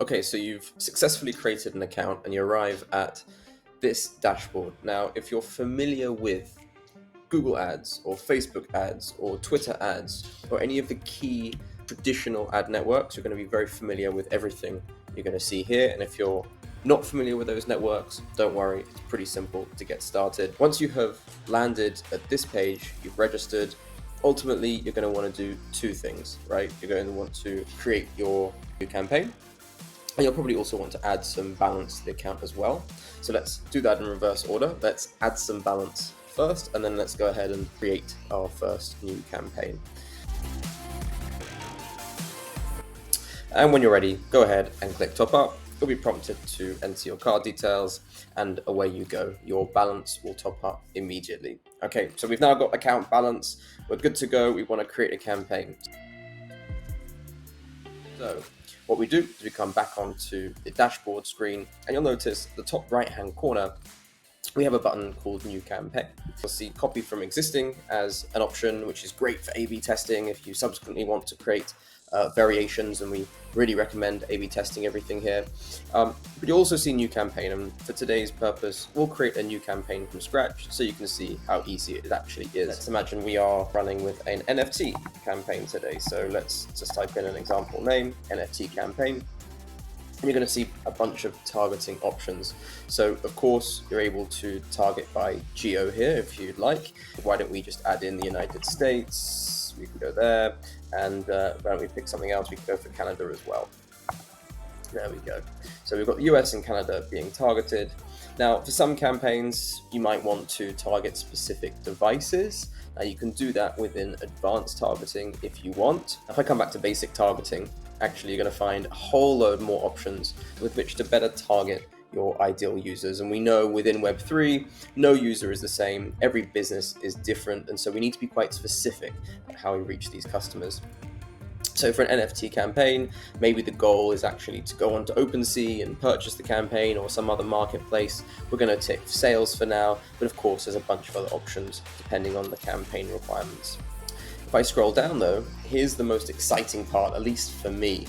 Okay, so you've successfully created an account and you arrive at this dashboard. Now, if you're familiar with Google ads or Facebook ads or Twitter ads or any of the key traditional ad networks, you're going to be very familiar with everything you're going to see here. And if you're not familiar with those networks, don't worry, it's pretty simple to get started. Once you have landed at this page, you've registered, ultimately you're going to want to do two things, right? You're going to want to create your new campaign, and you'll probably also want to add some balance to the account as well. So let's do that in reverse order. Let's add some balance first, and then let's go ahead and create our first new campaign. And when you're ready, go ahead and click top up. You'll be prompted to enter your card details, and away you go. Your balance will top up immediately. Okay, so we've now got account balance. We're good to go. We want to create a campaign. So what we do is we come back onto the dashboard screen, and you'll notice the top right hand corner we have a button called New Campaign. You'll see Copy from Existing as an option, which is great for A/B testing if you subsequently want to create variations, and we really recommend A/B testing everything here. But you'll also see New Campaign, and for today's purpose, we'll create a new campaign from scratch so you can see how easy it actually is. Let's imagine we are running with an NFT campaign today. So let's just type in an example name, NFT campaign. And you're going to see a bunch of targeting options. So of course you're able to target by geo here if you'd like. Why don't we just add in the United States? We can go there, and why don't we pick something else? We can go for Canada as well. There we go. So we've got the US and Canada being targeted. Now for some campaigns you might want to target specific devices. Now you can do that within advanced targeting if you want. If I come back to basic targeting, actually you're going to find a whole load more options with which to better target your ideal users. And we know within Web3, no user is the same. Every business is different. And so we need to be quite specific at how we reach these customers. So for an NFT campaign, maybe the goal is actually to go onto OpenSea and purchase the campaign or some other marketplace. We're going to tick sales for now, but of course there's a bunch of other options depending on the campaign requirements. If I scroll down though, here's the most exciting part, at least for me.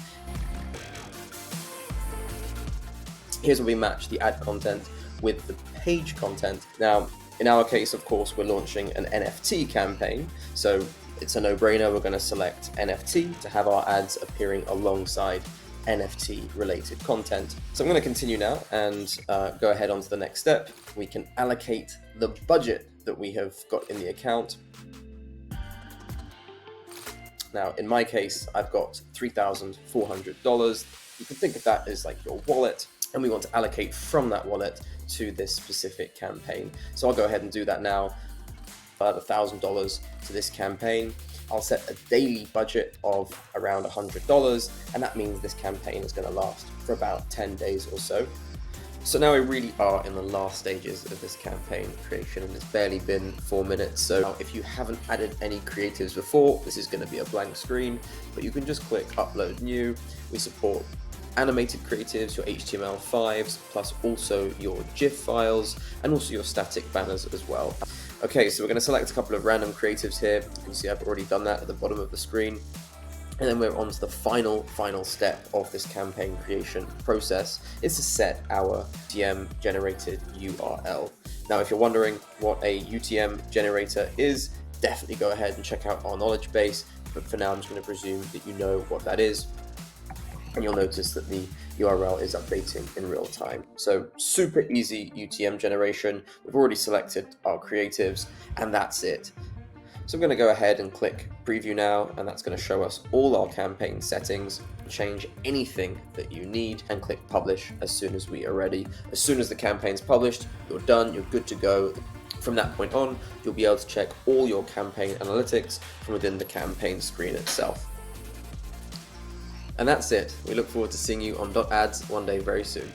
Here's where we match the ad content with the page content. Now, in our case, of course, we're launching an NFT campaign, so it's a no-brainer. We're going to select NFT to have our ads appearing alongside NFT related content. So I'm going to continue now and go ahead on to the next step. We can allocate the budget that we have got in the account. Now, in my case, I've got $3,400. You can think of that as like your wallet, and we want to allocate from that wallet to this specific campaign. So I'll go ahead and do that now. Add $1,000 to this campaign. I'll set a daily budget of around $100, and that means this campaign is going to last for about 10 days or so. So now we really are in the last stages of this campaign creation, and it's barely been 4 minutes. So if you haven't added any creatives before, this is going to be a blank screen, but you can just click upload new. We support animated creatives, your HTML5s, plus also your GIF files, and also your static banners as well. Okay, so we're going to select a couple of random creatives here. You can see I've already done that at the bottom of the screen. And then we're on to the final step of this campaign creation process, is to set our UTM generated URL. Now, if you're wondering what a UTM generator is, definitely go ahead and check out our knowledge base. But for now, I'm just going to presume that you know what that is. And you'll notice that the URL is updating in real time. So super easy UTM generation. We've already selected our creatives, and that's it. So I'm going to go ahead and click preview now, and that's going to show us all our campaign settings. Change anything that you need and click publish as soon as we are ready. As soon as the campaign's published, you're done, you're good to go. From that point on, you'll be able to check all your campaign analytics from within the campaign screen itself. And that's it. We look forward to seeing you on .ads one day very soon.